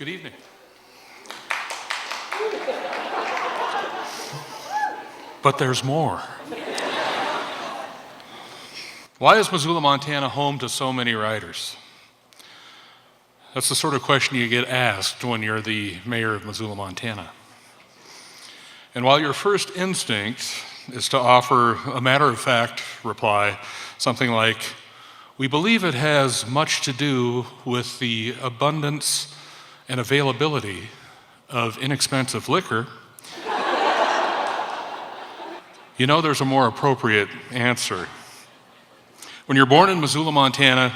Good evening. But there's more. Why is Missoula, Montana home to so many writers? That's the sort of question you get asked when you're the mayor of Missoula, Montana. And while your first instinct is to offer a matter-of-fact reply, something like, we believe it has much to do with the abundance and availability of inexpensive liquor, you know there's a more appropriate answer. When you're born in Missoula, Montana,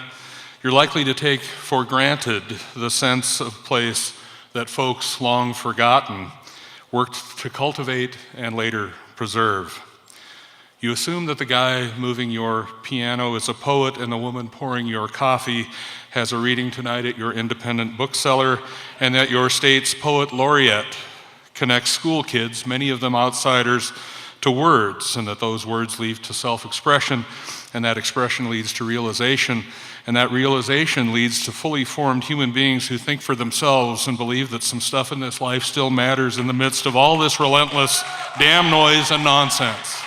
you're likely to take for granted the sense of place that folks long forgotten worked to cultivate and later preserve. You assume that the guy moving your piano is a poet and the woman pouring your coffee has a reading tonight at your independent bookseller, and that your state's poet laureate connects school kids, many of them outsiders, to words, and that those words lead to self-expression, and that expression leads to realization, and that realization leads to fully formed human beings who think for themselves and believe that some stuff in this life still matters in the midst of all this relentless damn noise and nonsense.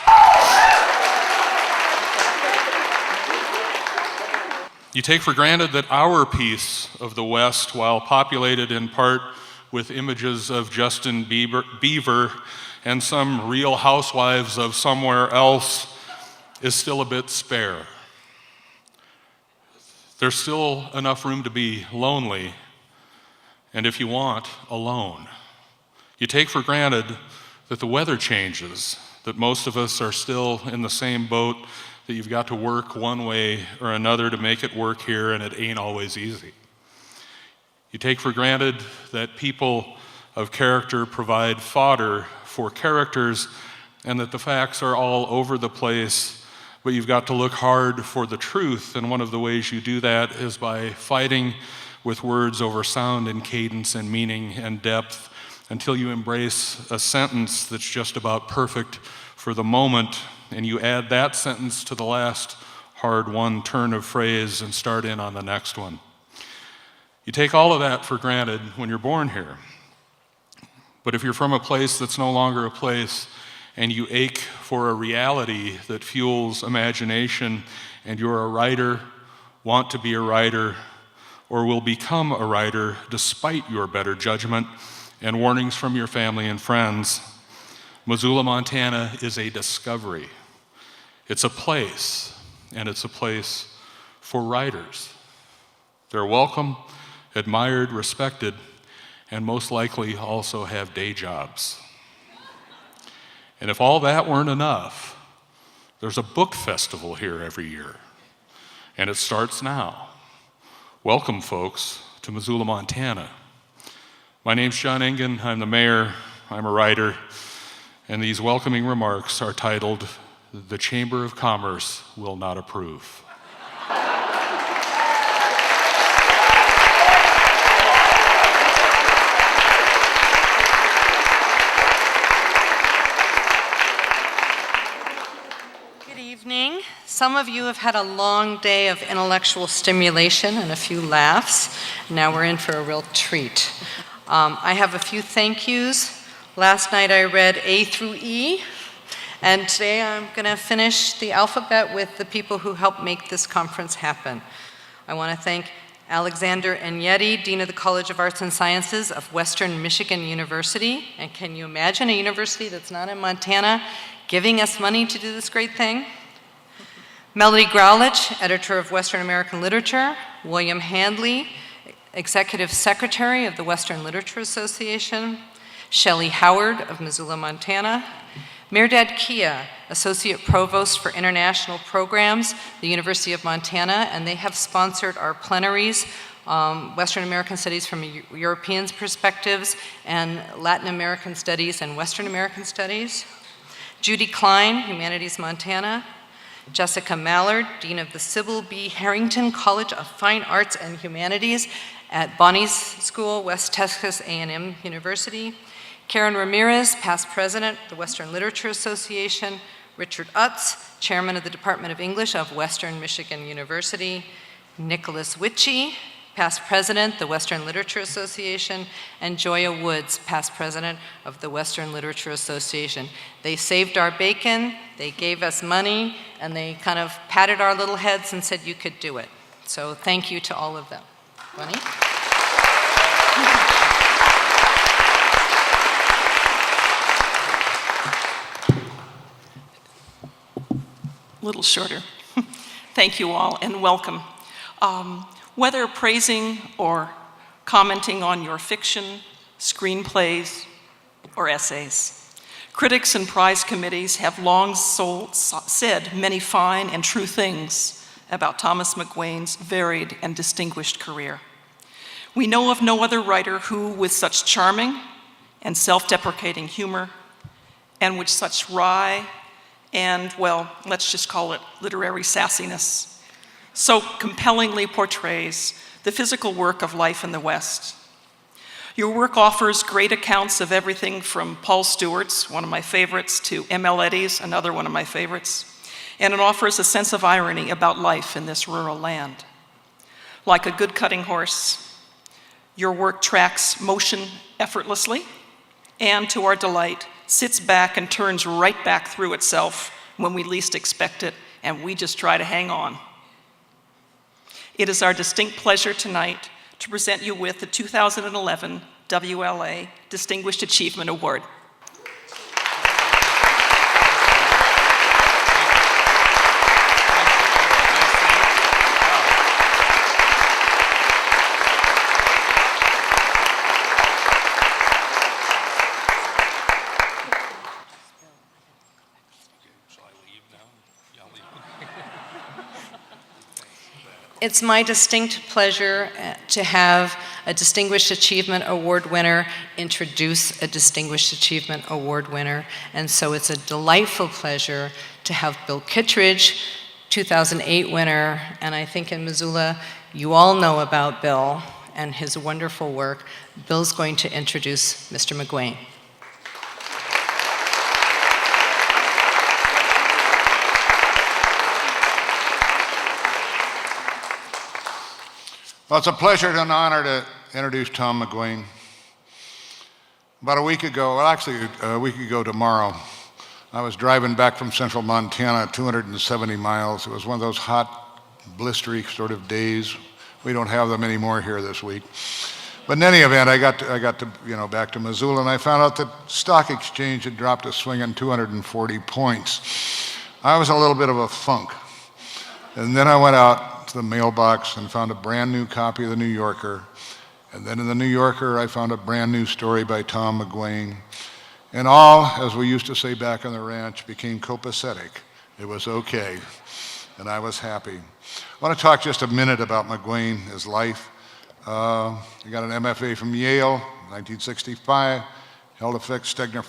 You take for granted that our piece of the West, while populated in part with images of Justin Bieber and some real housewives of somewhere else, is still a bit spare. There's still enough room to be lonely, and if you want, alone. You take for granted that the weather changes, that most of us are still in the same boat, that you've got to work one way or another to make it work here, and it ain't always easy. You take for granted that people of character provide fodder for characters, and that the facts are all over the place, but you've got to look hard for the truth, and one of the ways you do that is by fighting with words over sound and cadence and meaning and depth until you embrace a sentence that's just about perfect for the moment, and you add that sentence to the last hard-won turn of phrase and start in on the next one. You take all of that for granted when you're born here. But if you're from a place that's no longer a place, and you ache for a reality that fuels imagination, and you're a writer, want to be a writer, or will become a writer despite your better judgment and warnings from your family and friends, Missoula, Montana is a discovery. It's a place, and it's a place for writers. They're welcome, admired, respected, and most likely also have day jobs. And if all that weren't enough, there's a book festival here every year, and it starts now. Welcome, folks, to Missoula, Montana. My name's John Engen, I'm the mayor, I'm a writer, and these welcoming remarks are titled, "The Chamber of Commerce Will Not Approve." Some of you have had a long day of intellectual stimulation and a few laughs. Now we're in for a real treat. I have a few thank yous. Last night I read A through E, and today I'm going to finish the alphabet with the people who helped make this conference happen. I want to thank Alexander Agnetti, Dean of the College of Arts and Sciences of Western Michigan University. And can you imagine a university that's not in Montana giving us money to do this great thing? Melody Growlich, editor of Western American Literature. William Handley, executive secretary of the Western Literature Association. Shelley Howard of Missoula, Montana. Mirdad Kia, associate provost for international programs, the University of Montana, and they have sponsored our plenaries, Western American Studies from a Europeans' perspectives, and Latin American Studies and Western American Studies. Judy Klein, Humanities, Montana. Jessica Mallard, Dean of the Sybil B. Harrington College of Fine Arts and Humanities at Bonnie's School, West Texas A&M University. Karen Ramirez, past president of the Western Literature Association. Richard Utz, chairman of the Department of English of Western Michigan University. Nicholas Witchey, past president, the Western Literature Association, and Joya Woods, past president of the Western Literature Association. They saved our bacon, they gave us money, and they kind of patted our little heads and said you could do it. So thank you to all of them. Bunny? A little shorter. Thank you all and welcome. Whether praising or commenting on your fiction, screenplays, or essays, critics and prize committees have long said many fine and true things about Thomas McGuane's varied and distinguished career. We know of no other writer who, with such charming and self-deprecating humor, and with such wry and, well, let's just call it literary sassiness, so compellingly portrays the physical work of life in the West. Your work offers great accounts of everything from Paul Stewart's, one of my favorites, to M.L. Eddy's, another one of my favorites, and it offers a sense of irony about life in this rural land. Like a good cutting horse, your work tracks motion effortlessly, and to our delight, sits back and turns right back through itself when we least expect it, and we just try to hang on. It is our distinct pleasure tonight to present you with the 2011 WLA Distinguished Achievement Award. It's my distinct pleasure to have a Distinguished Achievement Award winner introduce a Distinguished Achievement Award winner. And so it's a delightful pleasure to have Bill Kittredge, 2008 winner, and I think in Missoula, you all know about Bill and his wonderful work. Bill's going to introduce Mr. McGuane. Well, it's a pleasure and an honor to introduce Tom McGuane. About a week ago, well, actually a week ago tomorrow, I was driving back from central Montana, 270 miles. It was one of those hot, blistery sort of days. We don't have them anymore here this week. But in any event, I got to back to Missoula, and I found out that stock exchange had dropped a swinging 240 points. I was in a little bit of a funk. And then I went out to the mailbox and found a brand new copy of the New Yorker. And then in the New Yorker, I found a brand new story by Tom McGuane. And all, as we used to say back on the ranch, became copacetic. It was okay, and I was happy. I want to talk just a minute about McGuane, his life. He got an MFA from Yale, 1965, held a Stegner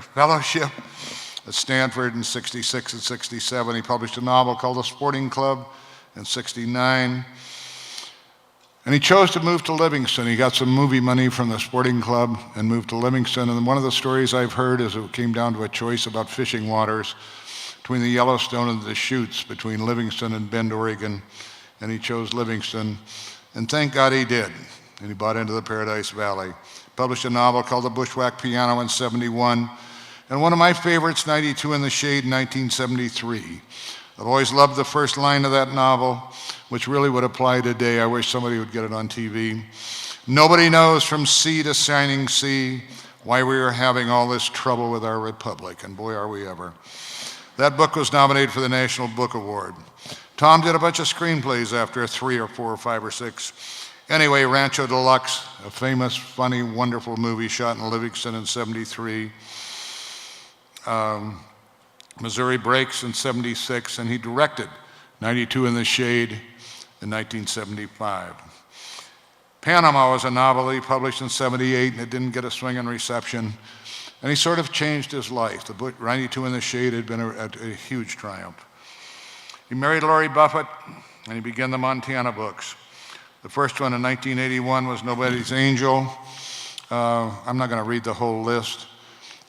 Fellowship at Stanford in 66 and 67. He published a novel called The Sporting Club in 69. And he chose to move to Livingston. He got some movie money from the Sporting Club and moved to Livingston. And one of the stories I've heard is it came down to a choice about fishing waters between the Yellowstone and the Chutes, between Livingston and Bend, Oregon. And he chose Livingston. And thank God he did. And he bought into the Paradise Valley. Published a novel called The Bushwhack Piano in 71. And one of my favorites, 92 in the Shade, 1973. I've always loved the first line of that novel, which really would apply today. I wish somebody would get it on TV. Nobody knows from sea to shining sea why we are having all this trouble with our republic, and boy, are we ever. That book was nominated for the National Book Award. Tom did a bunch of screenplays after 3 or 4 or 5 or 6. Anyway, Rancho Deluxe, a famous, funny, wonderful movie shot in Livingston in 73. Missouri Breaks in 76, and he directed 92 in the Shade in 1975. Panama was a novel he published in 78, and it didn't get a swinging reception, and he sort of changed his life. The book 92 in the Shade had been a huge triumph. He married Lori Buffett, and he began the Montana books. The first one in 1981 was Nobody's Angel. I'm not going to read the whole list.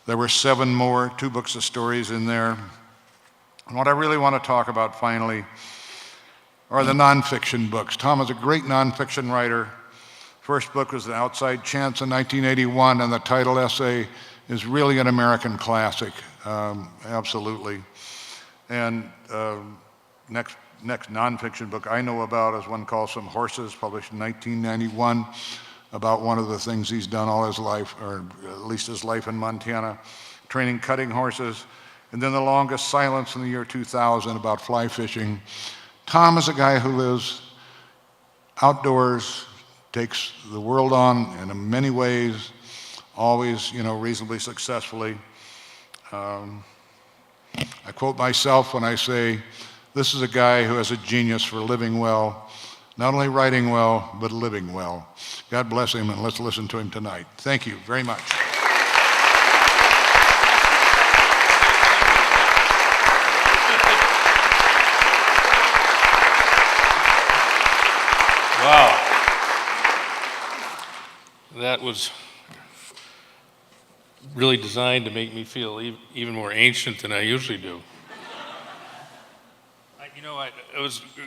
There were 7 more, 2 books of stories in there. And what I really want to talk about finally are the nonfiction books. Tom is a great nonfiction writer. First book was The Outside Chance in 1981, and the title essay is really an American classic, absolutely. And next nonfiction book I know about is one called Some Horses, published in 1991, about one of the things he's done all his life, or at least his life in Montana, training cutting horses. And then The Longest Silence in the year 2000 about fly fishing. Tom is a guy who lives outdoors, takes the world on in many ways, always, reasonably successfully. I quote myself when I say, this is a guy who has a genius for living well, not only writing well, but living well. God bless him, and let's listen to him tonight. Thank you very much. Wow. That was really designed to make me feel even more ancient than I usually do.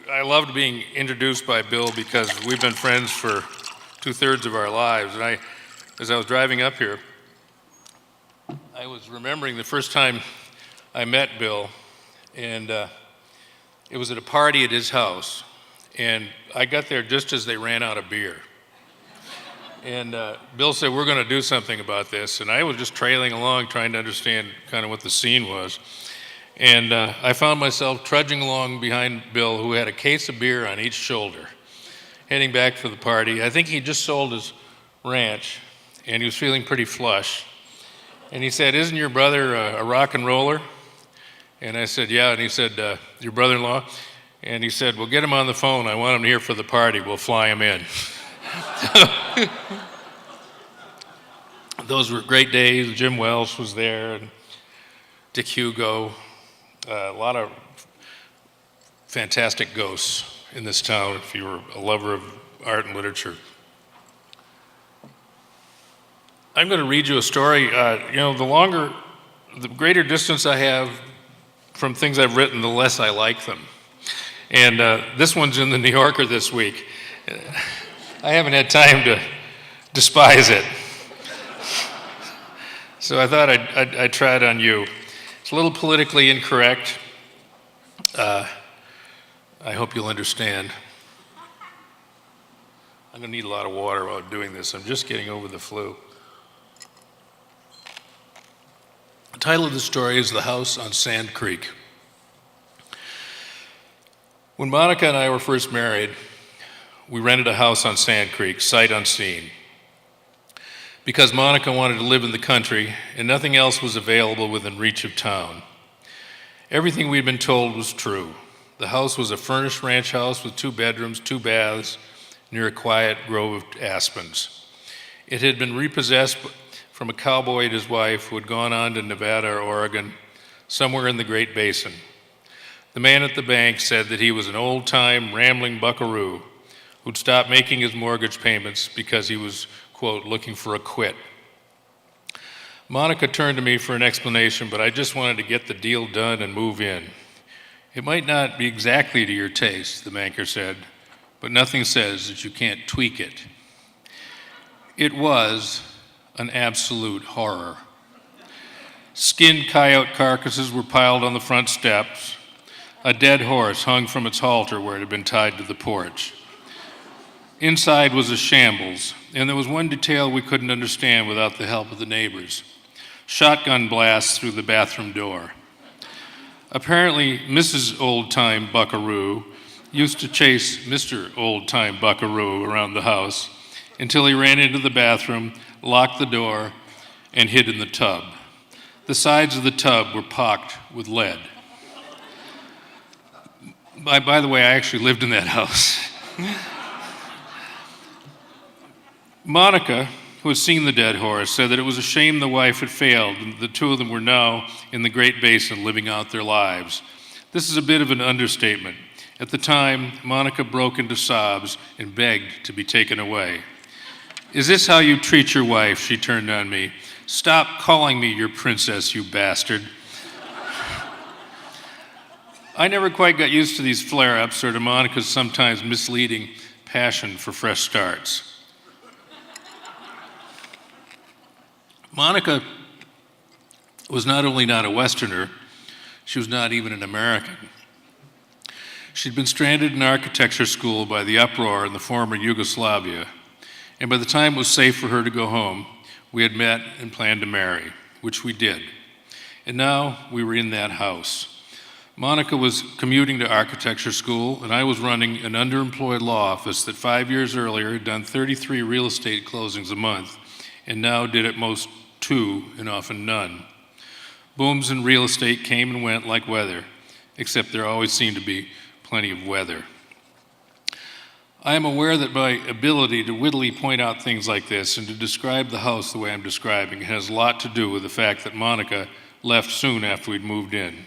I loved being introduced by Bill because we've been friends for 2/3 of our lives. And as I was driving up here, I was remembering the first time I met Bill, and it was at a party at his house. And I got there just as they ran out of beer. And Bill said, we're going to do something about this. And I was just trailing along trying to understand kind of what the scene was. And I found myself trudging along behind Bill, who had a case of beer on each shoulder, heading back for the party. I think he just sold his ranch, and he was feeling pretty flush. And he said, isn't your brother a rock and roller? And I said, yeah. And he said, your brother-in-law? And he said, well, get him on the phone. I want him here for the party. We'll fly him in. Those were great days. Jim Welsh was there, and Dick Hugo. A lot of fantastic ghosts in this town if you were a lover of art and literature. I'm going to read you a story. The greater distance I have from things I've written, the less I like them. And this one's in the New Yorker this week. I haven't had time to despise it. So I thought I'd try it on you. It's a little politically incorrect. I hope you'll understand. I'm going to need a lot of water while I'm doing this. I'm just getting over the flu. The title of the story is The House on Sand Creek. When Monica and I were first married, we rented a house on Sand Creek, sight unseen. Because Monica wanted to live in the country and nothing else was available within reach of town. Everything we'd been told was true. The house was a furnished ranch house with 2 bedrooms, 2 baths, near a quiet grove of aspens. It had been repossessed from a cowboy and his wife who had gone on to Nevada or Oregon, somewhere in the Great Basin. The man at the bank said that he was an old-time rambling buckaroo who'd stopped making his mortgage payments because he was, quote, looking for a quit. Monica turned to me for an explanation, but I just wanted to get the deal done and move in. It might not be exactly to your taste, the banker said, but nothing says that you can't tweak it. It was an absolute horror. Skinned coyote carcasses were piled on the front steps. A dead horse hung from its halter where it had been tied to the porch. Inside was a shambles, and there was one detail we couldn't understand without the help of the neighbors. Shotgun blasts through the bathroom door. Apparently, Mrs. Old-Time Buckaroo used to chase Mr. Old-Time Buckaroo around the house until he ran into the bathroom, locked the door, and hid in the tub. The sides of the tub were pocked with lead. By the way, I actually lived in that house. Monica, who had seen the dead horse, said that it was a shame the wife had failed and the two of them were now in the Great Basin living out their lives. This is a bit of an understatement. At the time, Monica broke into sobs and begged to be taken away. Is this how you treat your wife? She turned on me. Stop calling me your princess, you bastard. I never quite got used to these flare-ups or to Monica's sometimes misleading passion for fresh starts. Monica was not only not a Westerner, she was not even an American. She'd been stranded in architecture school by the uproar in the former Yugoslavia, and by the time it was safe for her to go home, we had met and planned to marry, which we did. And now we were in that house. Monica was commuting to architecture school, and I was running an underemployed law office that 5 years earlier had done 33 real estate closings a month, and now did at most 2 and often none. Booms in real estate came and went like weather, except there always seemed to be plenty of weather. I am aware that my ability to wittily point out things like this and to describe the house the way I'm describing has a lot to do with the fact that Monica left soon after we'd moved in.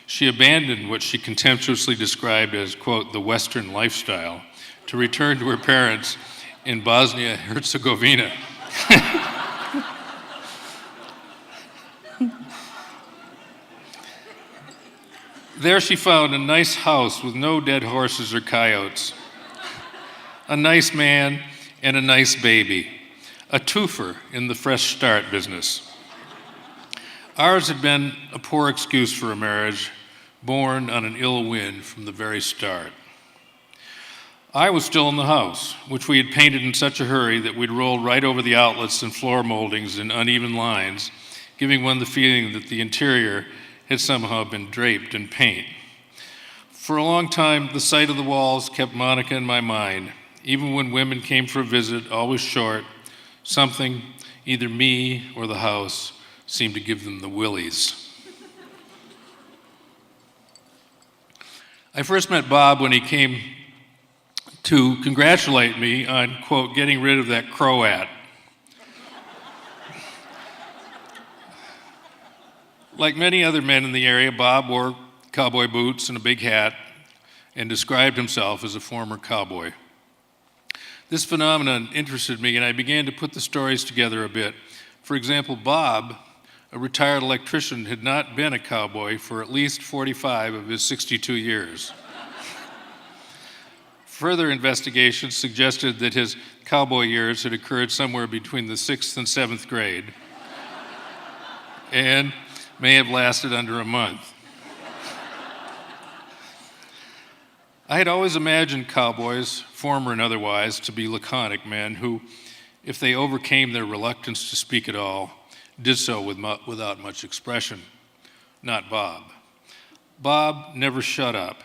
She abandoned what she contemptuously described as, quote, the Western lifestyle, to return to her parents in Bosnia-Herzegovina. There she found a nice house with no dead horses or coyotes, a nice man, and a nice baby, a twofer in the fresh start business. Ours had been a poor excuse for a marriage, born on an ill wind from the very start. I was still in the house, which we had painted in such a hurry that we'd rolled right over the outlets and floor moldings in uneven lines, giving one the feeling that the interior had somehow been draped in paint. For a long time, the sight of the walls kept Monica in my mind. Even when women came for a visit, always short, something, either me or the house, seemed to give them the willies. I first met Bob when he came to congratulate me on, quote, getting rid of that Croat. Like many other men in the area, Bob wore cowboy boots and a big hat and described himself as a former cowboy. This phenomenon interested me, and I began to put the stories together a bit. For example, Bob, a retired electrician, had not been a cowboy for at least 45 of his 62 years. Further investigation suggested that his cowboy years had occurred somewhere between the 6th and 7th grade and may have lasted under a month. I had always imagined cowboys, former and otherwise, to be laconic men who, if they overcame their reluctance to speak at all, did so without much expression. Not Bob. Bob never shut up,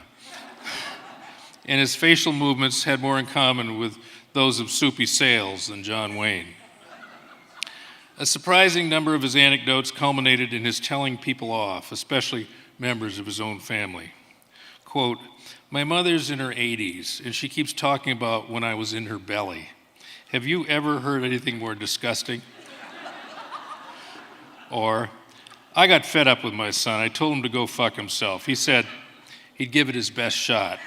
and his facial movements had more in common with those of Soupy Sales than John Wayne. A surprising number of his anecdotes culminated in his telling people off, especially members of his own family. Quote, my mother's in her 80s, and she keeps talking about when I was in her belly. Have you ever heard anything more disgusting? Or, I got fed up with my son. I told him to go fuck himself. He said he'd give it his best shot.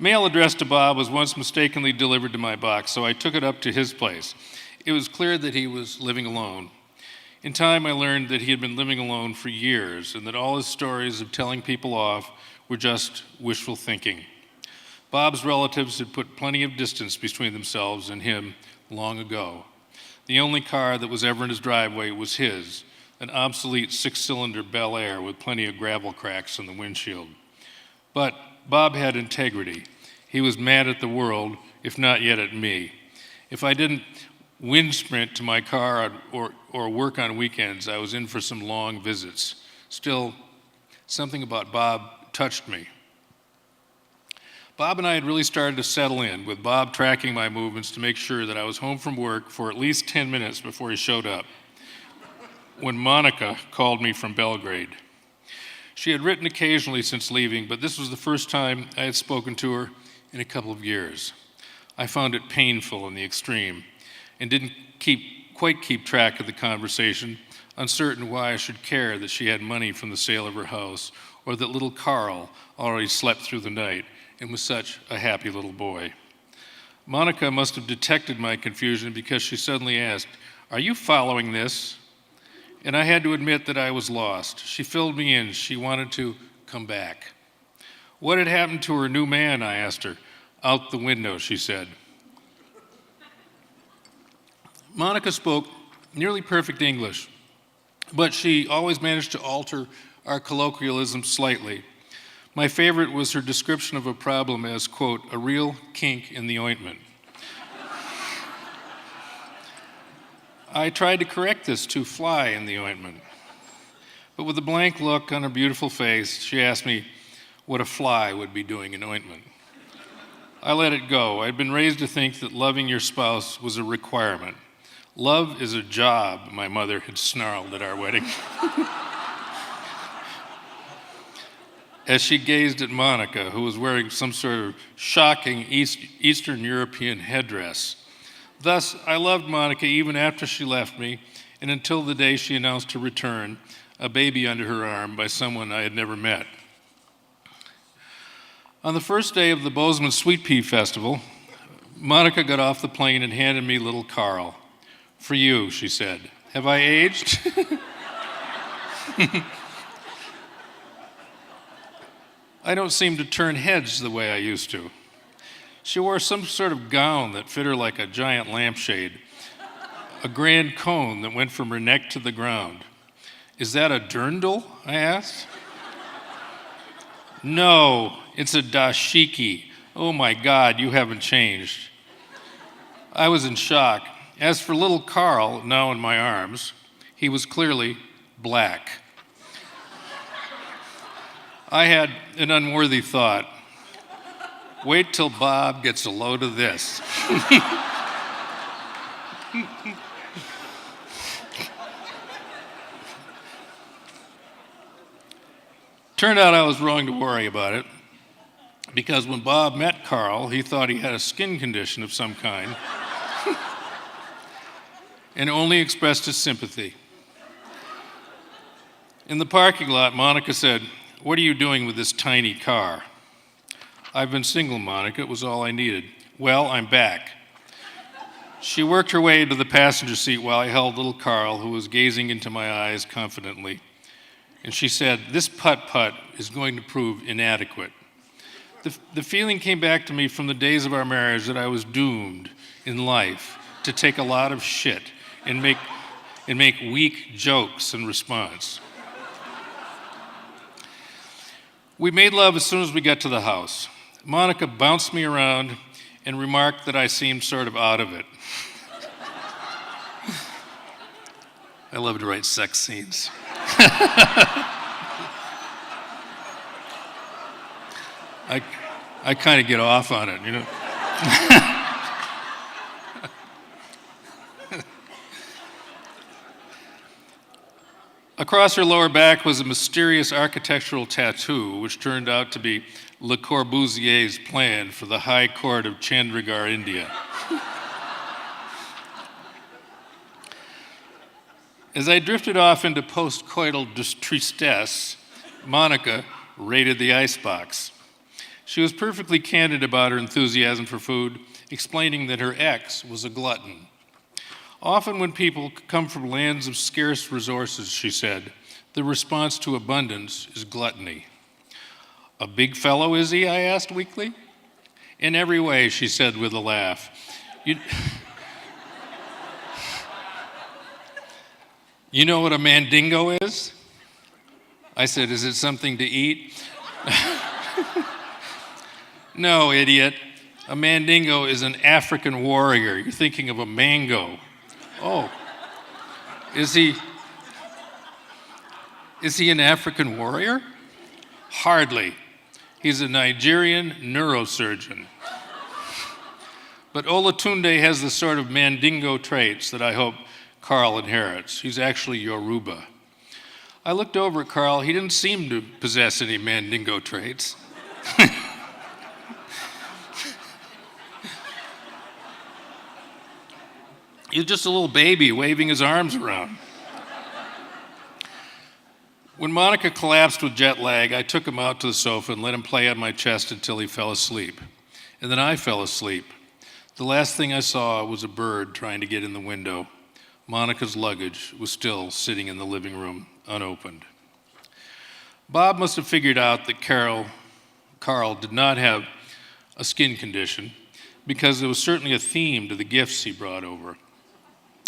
Mail addressed to Bob was once mistakenly delivered to my box, so I took it up to his place. It was clear that he was living alone. In time, I learned that he had been living alone for years and that all his stories of telling people off were just wishful thinking. Bob's relatives had put plenty of distance between themselves and him long ago. The only car that was ever in his driveway was his, an obsolete 6-cylinder Bel Air with plenty of gravel cracks in the windshield. But Bob had integrity. He was mad at the world, if not yet at me. If I didn't wind sprint to my car or work on weekends, I was in for some long visits. Still, something about Bob touched me. Bob and I had really started to settle in, with Bob tracking my movements to make sure that I was home from work for at least 10 minutes before he showed up, when Monica called me from Belgrade. She had written occasionally since leaving, but this was the first time I had spoken to her in a couple of years. I found it painful in the extreme and didn't quite keep track of the conversation, uncertain why I should care that she had money from the sale of her house or that little Carl already slept through the night and was such a happy little boy. Monica must have detected my confusion because she suddenly asked, "Are you following this?" and I had to admit that I was lost. She filled me in. She wanted to come back. What had happened to her new man, I asked her. Out the window, she said. Monica spoke nearly perfect English, but she always managed to alter our colloquialism slightly. My favorite was her description of a problem as, quote, a real kink in the ointment. I tried to correct this to fly in the ointment, but with a blank look on her beautiful face, she asked me what a fly would be doing in ointment. I let it go. I'd been raised to think that loving your spouse was a requirement. Love is a job, my mother had snarled at our wedding. As she gazed at Monica, who was wearing some sort of shocking Eastern European headdress. Thus, I loved Monica even after she left me, and until the day she announced her return, a baby under her arm by someone I had never met. On the first day of the Bozeman Sweet Pea Festival, Monica got off the plane and handed me little Carl. For you, she said. Have I aged? I don't seem to turn heads the way I used to. She wore some sort of gown that fit her like a giant lampshade, a grand cone that went from her neck to the ground. Is that a dirndl? I asked. No, it's a dashiki. Oh my God, you haven't changed. I was in shock. As for little Carl, now in my arms, he was clearly black. I had an unworthy thought. Wait till Bob gets a load of this. Turned out I was wrong to worry about it, because when Bob met Carl, he thought he had a skin condition of some kind and only expressed his sympathy. In the parking lot, Monica said, "What are you doing with this tiny car?" "I've been single, Monica. It was all I needed." "Well, I'm back." She worked her way into the passenger seat while I held little Carl, who was gazing into my eyes confidently. And she said, "This putt-putt is going to prove inadequate." The feeling came back to me from the days of our marriage that I was doomed in life to take a lot of shit and make weak jokes in response. We made love as soon as we got to the house. Monica bounced me around and remarked that I seemed sort of out of it. I love to write sex scenes. I kind of get off on it, you know. Across her lower back was a mysterious architectural tattoo, which turned out to be Le Corbusier's plan for the High Court of Chandigarh, India. As I drifted off into post-coital tristesse, Monica raided the icebox. She was perfectly candid about her enthusiasm for food, explaining that her ex was a glutton. Often when people come from lands of scarce resources, she said, the response to abundance is gluttony. "A big fellow, is he?" I asked weakly. "In every way," she said with a laugh. You know what a mandingo is?" I said, "Is it something to eat?" "No, idiot. A mandingo is an African warrior. You're thinking of a mango." "Oh, is he an African warrior?" "Hardly. He's a Nigerian neurosurgeon. But Olatunde has the sort of mandingo traits that I hope Carl inherits. He's actually Yoruba." I looked over at Carl. He didn't seem to possess any mandingo traits. He was just a little baby waving his arms around. When Monica collapsed with jet lag, I took him out to the sofa and let him play on my chest until he fell asleep. And then I fell asleep. The last thing I saw was a bird trying to get in the window. Monica's luggage was still sitting in the living room, unopened. Bob must have figured out that Carl did not have a skin condition, because there was certainly a theme to the gifts he brought over.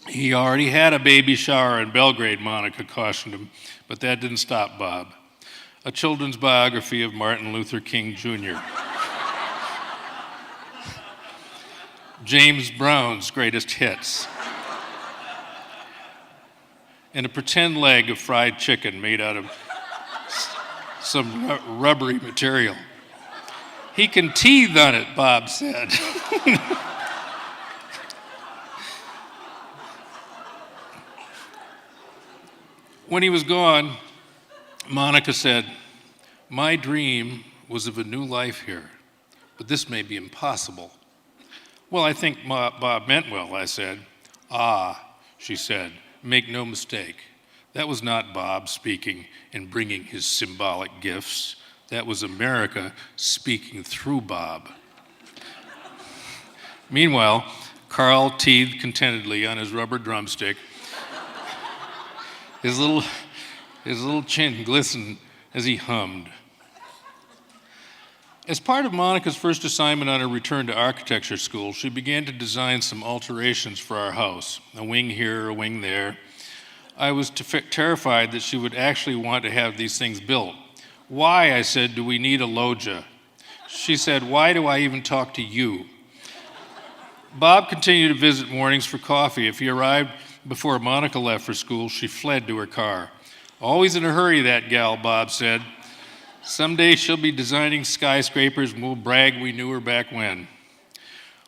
He already had a baby shower in Belgrade, Monica cautioned him, but that didn't stop Bob. A children's biography of Martin Luther King Jr. James Brown's greatest hits. And a pretend leg of fried chicken made out of some rubbery material. He can teethe on it, Bob said. When he was gone, Monica said, "My dream was of a new life here, but this may be impossible." "Well, I think Bob meant well," I said. "Ah," she said, "make no mistake. That was not Bob speaking and bringing his symbolic gifts. That was America speaking through Bob." Meanwhile, Carl teethed contentedly on his rubber drumstick. His little chin glistened as he hummed. As part of Monica's first assignment on her return to architecture school, she began to design some alterations for our house, a wing here, a wing there. I was terrified that she would actually want to have these things built. "Why," I said, "do we need a loggia?" She said, "Why do I even talk to you?" Bob continued to visit mornings for coffee. If he arrived before Monica left for school, she fled to her car. "Always in a hurry, that gal," Bob said. "Someday she'll be designing skyscrapers and we'll brag we knew her back when."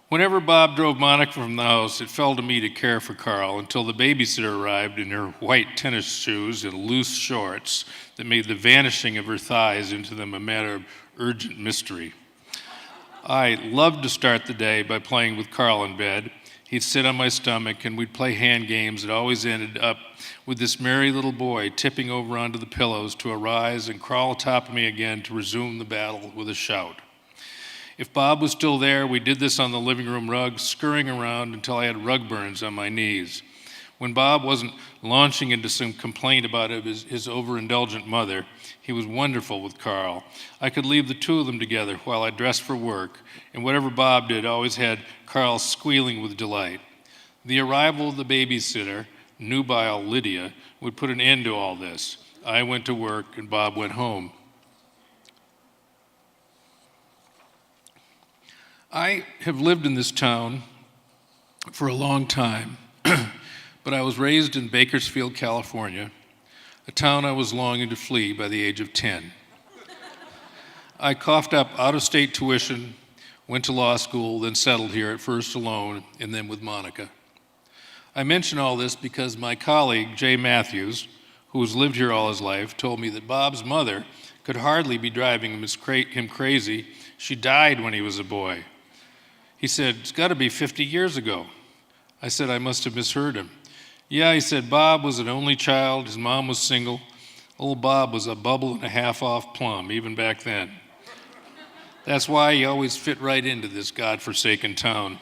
Whenever Bob drove Monica from the house, it fell to me to care for Carl until the babysitter arrived in her white tennis shoes and loose shorts that made the vanishing of her thighs into them a matter of urgent mystery. I loved to start the day by playing with Carl in bed. He'd sit on my stomach and we'd play hand games that always ended up with this merry little boy tipping over onto the pillows to arise and crawl atop of me again to resume the battle with a shout. If Bob was still there, we did this on the living room rug, scurrying around until I had rug burns on my knees. When Bob wasn't launching into some complaint about his overindulgent mother, he was wonderful with Carl. I could leave the two of them together while I dressed for work, and whatever Bob did always had Carl squealing with delight. The arrival of the babysitter, nubile Lydia, would put an end to all this. I went to work and Bob went home. I have lived in this town for a long time, but I was raised in Bakersfield, California, a town I was longing to flee by the age of 10. I coughed up out-of-state tuition, went to law school, then settled here at first alone and then with Monica. I mention all this because my colleague, Jay Matthews, who has lived here all his life, told me that Bob's mother could hardly be driving him crazy. She died when he was a boy. He said, "It's got to be 50 years ago." I said, "I must have misheard him." "Yeah," he said, "Bob was an only child. His mom was single. Old Bob was a bubble and a half off plum, even back then. That's why he always fit right into this godforsaken town."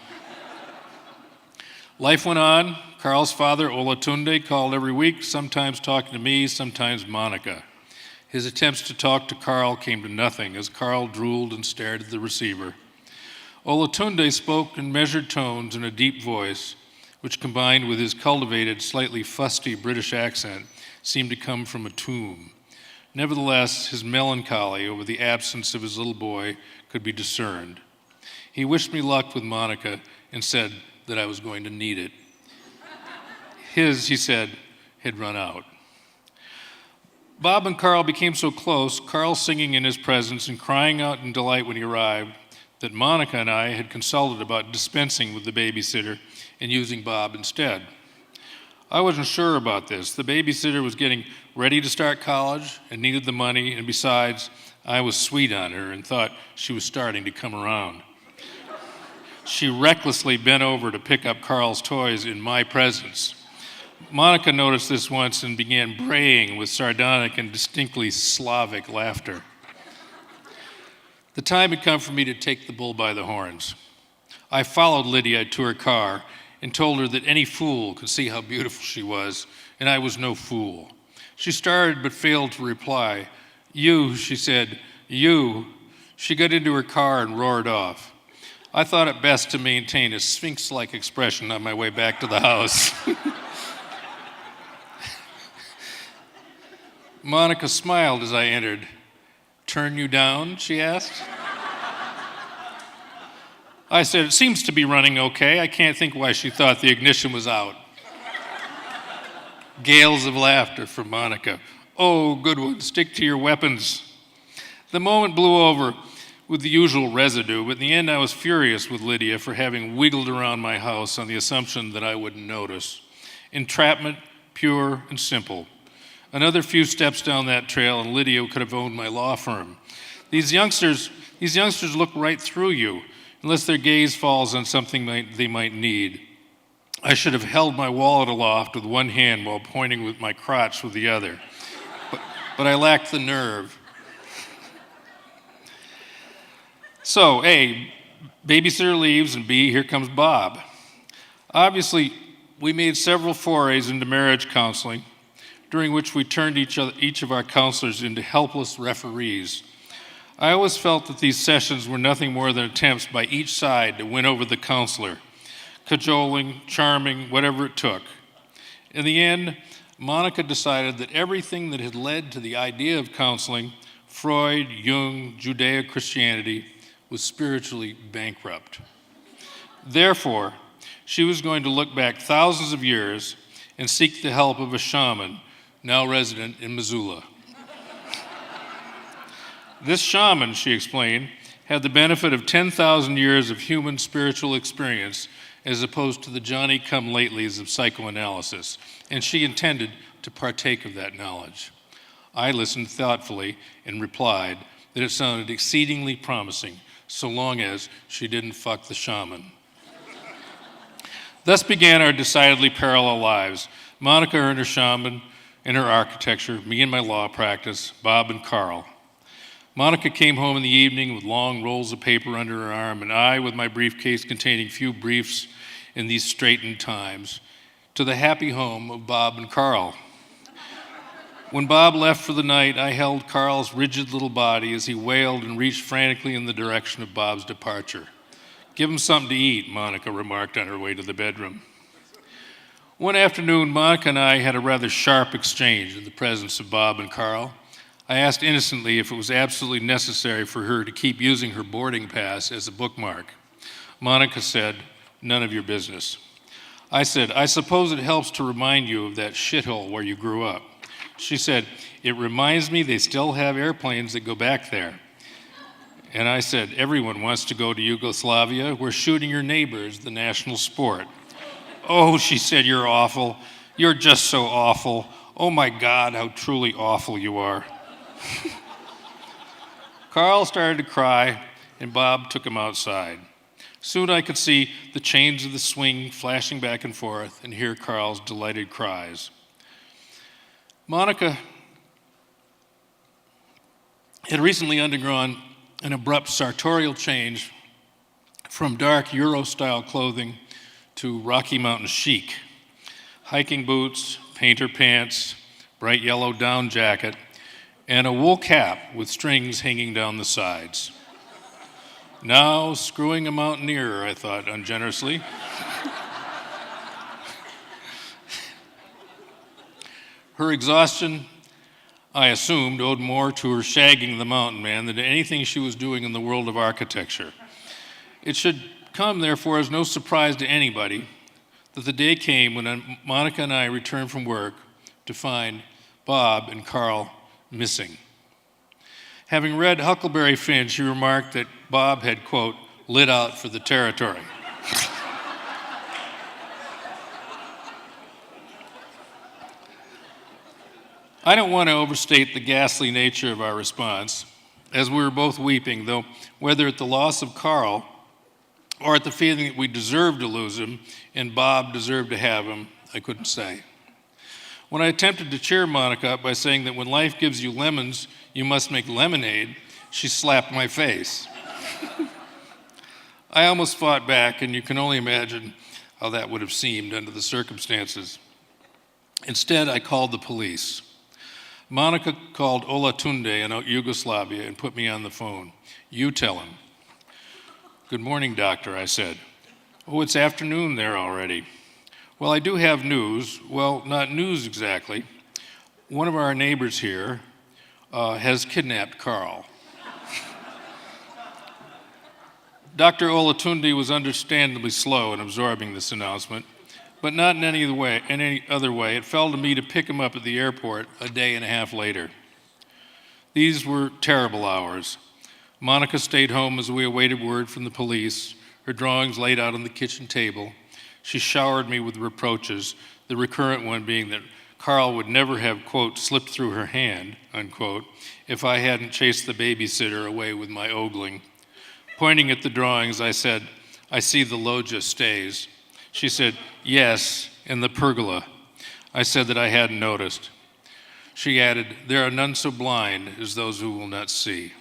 Life went on. Carl's father, Olatunde, called every week, sometimes talking to me, sometimes Monica. His attempts to talk to Carl came to nothing as Carl drooled and stared at the receiver. Olatunde spoke in measured tones and a deep voice, which combined with his cultivated, slightly fusty British accent, seemed to come from a tomb. Nevertheless, his melancholy over the absence of his little boy could be discerned. He wished me luck with Monica and said that I was going to need it. His, he said, had run out. Bob and Carl became so close, Carl singing in his presence and crying out in delight when he arrived, that Monica and I had consulted about dispensing with the babysitter and using Bob instead. I wasn't sure about this. The babysitter was getting ready to start college and needed the money, and besides, I was sweet on her and thought she was starting to come around. She recklessly bent over to pick up Carl's toys in my presence. Monica noticed this once and began braying with sardonic and distinctly Slavic laughter. The time had come for me to take the bull by the horns. I followed Lydia to her car and told her that any fool could see how beautiful she was, and I was no fool. She started but failed to reply. "You," she said, "you." She got into her car and roared off. I thought it best to maintain a sphinx-like expression on my way back to the house. Monica smiled as I entered. "Turn you down?" she asked. I said, "It seems to be running okay. I can't think why she thought the ignition was out." Gales of laughter from Monica. "Oh, good one, stick to your weapons." The moment blew over with the usual residue, but in the end I was furious with Lydia for having wiggled around my house on the assumption that I wouldn't notice. Entrapment, pure and simple. Another few steps down that trail and Lydia could have owned my law firm. These youngsters look right through you, unless their gaze falls on something they might need. I should have held my wallet aloft with one hand while pointing with my crotch with the other. But I lacked the nerve. So, A, babysitter leaves, and B, here comes Bob. Obviously, we made several forays into marriage counseling, during which we turned each of our counselors into helpless referees. I always felt that these sessions were nothing more than attempts by each side to win over the counselor, cajoling, charming, whatever it took. In the end, Monica decided that everything that had led to the idea of counseling, Freud, Jung, Judeo-Christianity, was spiritually bankrupt. Therefore, she was going to look back thousands of years and seek the help of a shaman, now resident in Missoula. This shaman, she explained, had the benefit of 10,000 years of human spiritual experience as opposed to the Johnny-come-latelys of psychoanalysis, and she intended to partake of that knowledge. I listened thoughtfully and replied that it sounded exceedingly promising, so long as she didn't fuck the shaman. Thus began our decidedly parallel lives. Monica and her shaman and her architecture, me and my law practice, Bob and Carl. Monica came home in the evening with long rolls of paper under her arm, and I with my briefcase containing few briefs in these straitened times, to the happy home of Bob and Carl. When Bob left for the night, I held Carl's rigid little body as he wailed and reached frantically in the direction of Bob's departure. "Give him something to eat," Monica remarked on her way to the bedroom. One afternoon, Monica and I had a rather sharp exchange in the presence of Bob and Carl. I asked innocently if it was absolutely necessary for her to keep using her boarding pass as a bookmark. Monica said, "None of your business." I said, "I suppose it helps to remind you of that shithole where you grew up." She said, "It reminds me they still have airplanes that go back there." And I said, "Everyone wants to go to Yugoslavia, where shooting your neighbor is the national sport." "Oh," she said, "you're awful. You're just so awful. Oh my God, how truly awful you are." Carl started to cry, and Bob took him outside. Soon I could see the chains of the swing flashing back and forth and hear Carl's delighted cries. Monica had recently undergone an abrupt sartorial change from dark Euro-style clothing to Rocky Mountain chic. Hiking boots, painter pants, bright yellow down jacket, and a wool cap with strings hanging down the sides. Now screwing a mountaineer, I thought ungenerously. Her exhaustion, I assumed, owed more to her shagging the mountain man than to anything she was doing in the world of architecture. It should come, therefore, as no surprise to anybody that the day came when Monica and I returned from work to find Bob and Carl missing. Having read Huckleberry Finn, she remarked that Bob had, quote, lit out for the territory. I don't want to overstate the ghastly nature of our response, as we were both weeping, though whether at the loss of Carl or at the feeling that we deserved to lose him and Bob deserved to have him, I couldn't say. When I attempted to cheer Monica up by saying that when life gives you lemons, you must make lemonade, she slapped my face. I almost fought back, and you can only imagine how that would have seemed under the circumstances. Instead, I called the police. Monica called Olatunde in Yugoslavia and put me on the phone. You tell him. Good morning, doctor, I said. Oh, it's afternoon there already. Well, I do have news. Well, not news exactly. One of our neighbors here has kidnapped Carl. Dr. Olatunde was understandably slow in absorbing this announcement, but not in any other way. It fell to me to pick him up at the airport a day and a half later. These were terrible hours. Monica stayed home as we awaited word from the police, her drawings laid out on the kitchen table. She showered me with reproaches, the recurrent one being that Carl would never have, quote, slipped through her hand, unquote, if I hadn't chased the babysitter away with my ogling. Pointing at the drawings, I said, I see the loggia stays. She said, yes, and the pergola. I said that I hadn't noticed. She added, there are none so blind as those who will not see.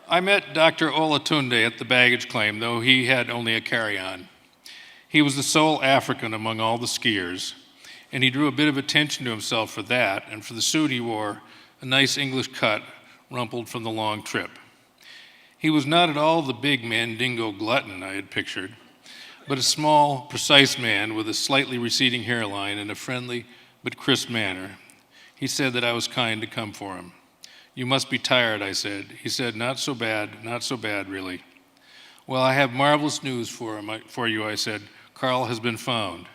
I met Dr. Olatunde at the baggage claim, though he had only a carry-on. He was the sole African among all the skiers, and he drew a bit of attention to himself for that, and for the suit he wore, a nice English cut, rumpled from the long trip. He was not at all the big mandingo glutton I had pictured, but a small, precise man with a slightly receding hairline and a friendly but crisp manner. He said that I was kind to come for him. You must be tired, I said. He said, not so bad, really. Well, I have marvelous news for you, I said. Carl has been found.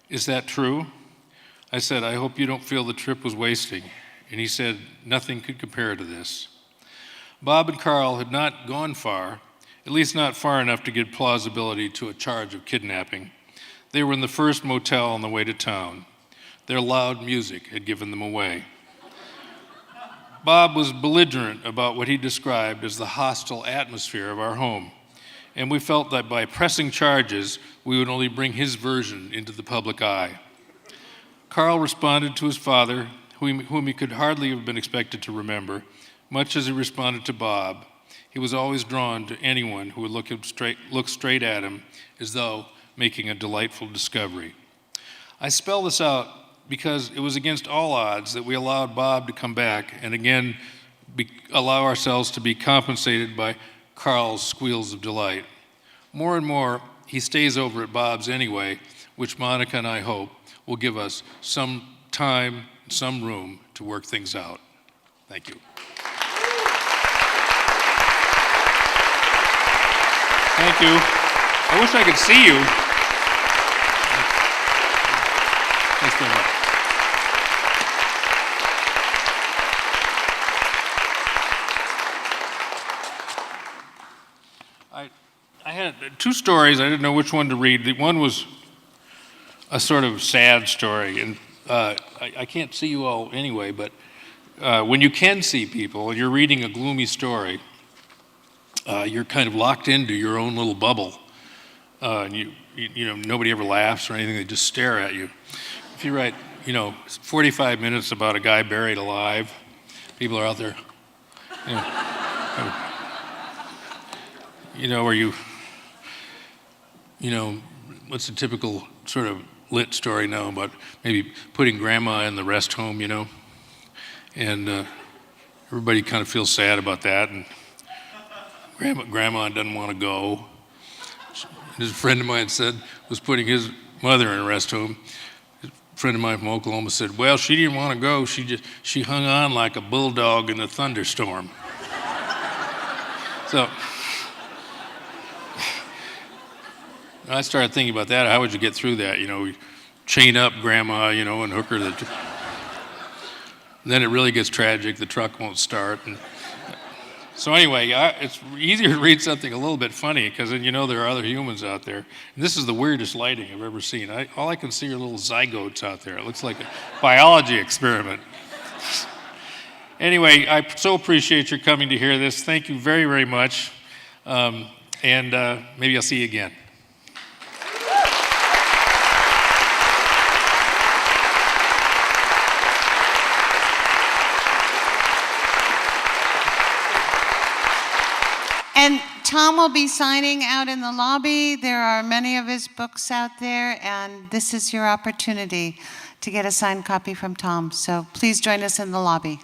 Is that true? I said, I hope you don't feel the trip was wasting. And he said, nothing could compare to this. Bob and Carl had not gone far, at least not far enough to give plausibility to a charge of kidnapping. They were in the first motel on the way to town. Their loud music had given them away. Bob was belligerent about what he described as the hostile atmosphere of our home, and we felt that by pressing charges, we would only bring his version into the public eye. Carl responded to his father, whom he could hardly have been expected to remember, much as he responded to Bob. He was always drawn to anyone who would look straight at him as though making a delightful discovery. I spell this out because it was against all odds that we allowed Bob to come back and again allow ourselves to be compensated by Carl's squeals of delight. More and more, he stays over at Bob's anyway, which Monica and I hope will give us some time, some room to work things out. Thank you. Thank you. I wish I could see you. Thanks very much. I had two stories. I didn't know which one to read. The one was a sort of sad story, and I can't see you all anyway, but when you can see people, you're reading a gloomy story, you're kind of locked into your own little bubble, and you know, nobody ever laughs or anything, they just stare at you. If you write, 45 minutes about a guy buried alive, people are out there, where what's a typical sort of lit story now about maybe putting grandma in the rest home, and everybody kind of feels sad about that, and grandma doesn't want to go. His friend of mine was putting his mother in a rest home. A friend of mine from Oklahoma said, well, she didn't want to go, she hung on like a bulldog in a thunderstorm. So I started thinking about that. How would you get through that? Chain up grandma, and hook her. Then it really gets tragic. The truck won't start. So anyway, it's easier to read something a little bit funny because then there are other humans out there. And this is the weirdest lighting I've ever seen. All I can see are little zygotes out there. It looks like a biology experiment. Anyway, I so appreciate your coming to hear this. Thank you very, very much. And maybe I'll see you again. And Tom will be signing out in the lobby. There are many of his books out there, and this is your opportunity to get a signed copy from Tom. So please join us in the lobby.